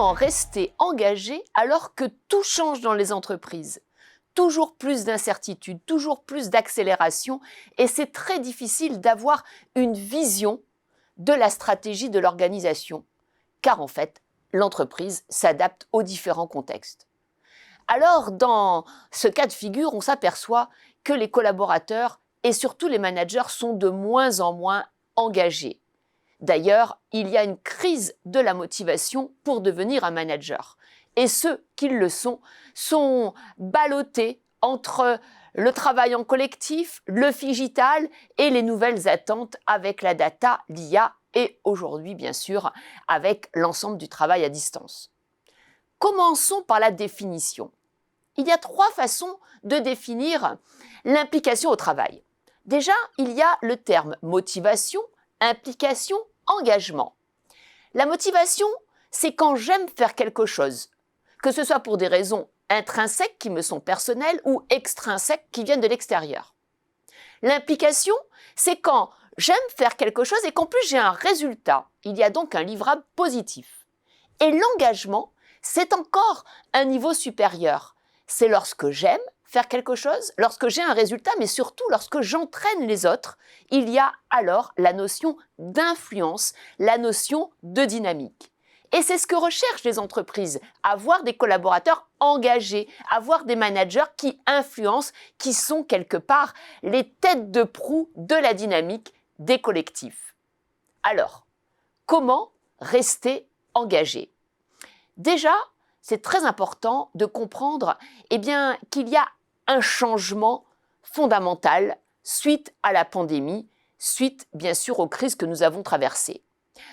Comment rester engagé alors que tout change dans les entreprises? Toujours plus d'incertitudes, toujours plus d'accélération, et c'est très difficile d'avoir une vision de la stratégie de l'organisation, car en fait, l'entreprise s'adapte aux différents contextes. Alors, dans ce cas de figure, on s'aperçoit que les collaborateurs et surtout les managers sont de moins en moins engagés. D'ailleurs, il y a une crise de la motivation pour devenir un manager. Et ceux qui le sont ballottés entre le travail en collectif, le digital et les nouvelles attentes avec la data, l'IA et aujourd'hui, bien sûr, avec l'ensemble du travail à distance. Commençons par la définition. Il y a 3 façons de définir l'implication au travail. Déjà, il y a le terme motivation, implication, engagement. La motivation, c'est quand j'aime faire quelque chose, que ce soit pour des raisons intrinsèques qui me sont personnelles ou extrinsèques qui viennent de l'extérieur. L'implication, c'est quand j'aime faire quelque chose et qu'en plus j'ai un résultat. Il y a donc un livrable positif. Et l'engagement, c'est encore un niveau supérieur. C'est lorsque j'aime faire quelque chose, lorsque j'ai un résultat, mais surtout lorsque j'entraîne les autres, il y a alors la notion d'influence, la notion de dynamique. Et c'est ce que recherchent les entreprises, avoir des collaborateurs engagés, avoir des managers qui influencent, qui sont quelque part les têtes de proue de la dynamique des collectifs. Alors, comment rester engagé? Déjà, c'est très important de comprendre qu'il y a un changement fondamental suite à la pandémie, suite bien sûr aux crises que nous avons traversées.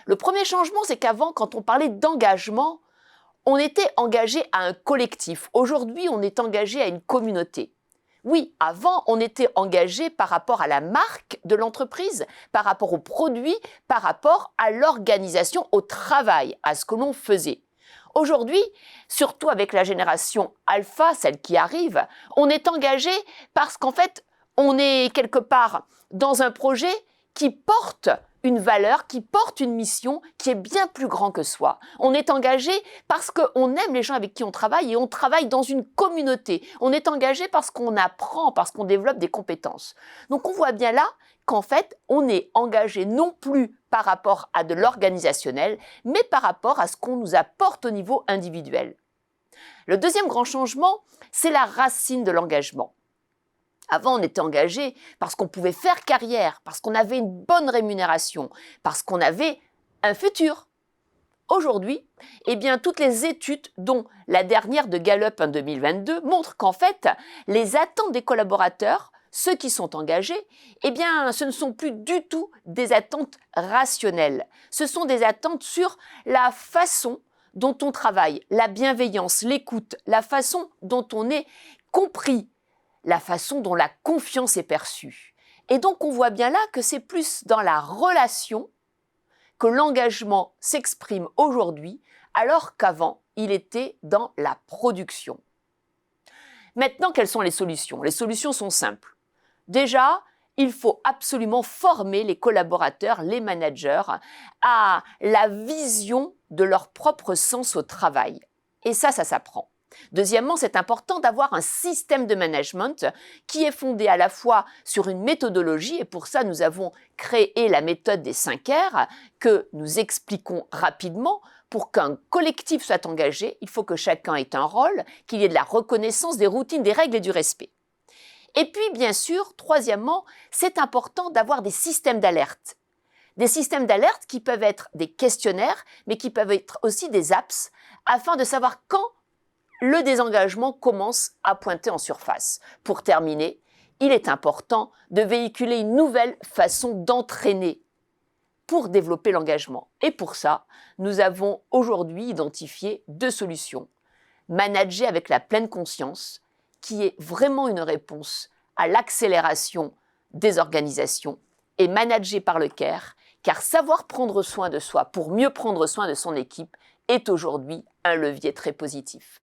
Le premier changement, c'est qu'avant, quand on parlait d'engagement, on était engagé à un collectif. Aujourd'hui, on est engagé à une communauté. Oui, avant, on était engagé par rapport à la marque de l'entreprise, par rapport aux produits, par rapport à l'organisation, au travail, à ce que l'on faisait. Aujourd'hui, surtout avec la génération alpha, celle qui arrive, on est engagé parce qu'en fait, on est quelque part dans un projet qui porte une valeur, qui porte une mission qui est bien plus grand que soi. On est engagé parce qu'on aime les gens avec qui on travaille et on travaille dans une communauté. On est engagé parce qu'on apprend, parce qu'on développe des compétences. Donc on voit bien là qu'en fait, on est engagé non plus par rapport à de l'organisationnel, mais par rapport à ce qu'on nous apporte au niveau individuel. Le deuxième grand changement, c'est la racine de l'engagement. Avant, on était engagé parce qu'on pouvait faire carrière, parce qu'on avait une bonne rémunération, parce qu'on avait un futur. Aujourd'hui, toutes les études, dont la dernière de Gallup en 2022, montrent qu'en fait, les attentes des collaborateurs, ceux qui sont engagés, ce ne sont plus du tout des attentes rationnelles. Ce sont des attentes sur la façon dont on travaille, la bienveillance, l'écoute, la façon dont on est compris, la façon dont la confiance est perçue. Et donc on voit bien là que c'est plus dans la relation que l'engagement s'exprime aujourd'hui, alors qu'avant, il était dans la production. Maintenant, quelles sont les solutions? Les solutions sont simples. Déjà, il faut absolument former les collaborateurs, les managers, à la vision de leur propre sens au travail. Et ça s'apprend. Deuxièmement, c'est important d'avoir un système de management qui est fondé à la fois sur une méthodologie, et pour ça nous avons créé la méthode des 5 R que nous expliquons rapidement. Pour qu'un collectif soit engagé, il faut que chacun ait un rôle, qu'il y ait de la reconnaissance, des routines, des règles et du respect. Et puis, bien sûr, troisièmement, c'est important d'avoir des systèmes d'alerte. Des systèmes d'alerte qui peuvent être des questionnaires, mais qui peuvent être aussi des apps, afin de savoir quand le désengagement commence à pointer en surface. Pour terminer, il est important de véhiculer une nouvelle façon d'entraîner pour développer l'engagement. Et pour ça, nous avons aujourd'hui identifié 2 solutions. Manager avec la pleine conscience, qui est vraiment une réponse à l'accélération des organisations, et manager par le care, car savoir prendre soin de soi pour mieux prendre soin de son équipe est aujourd'hui un levier très positif.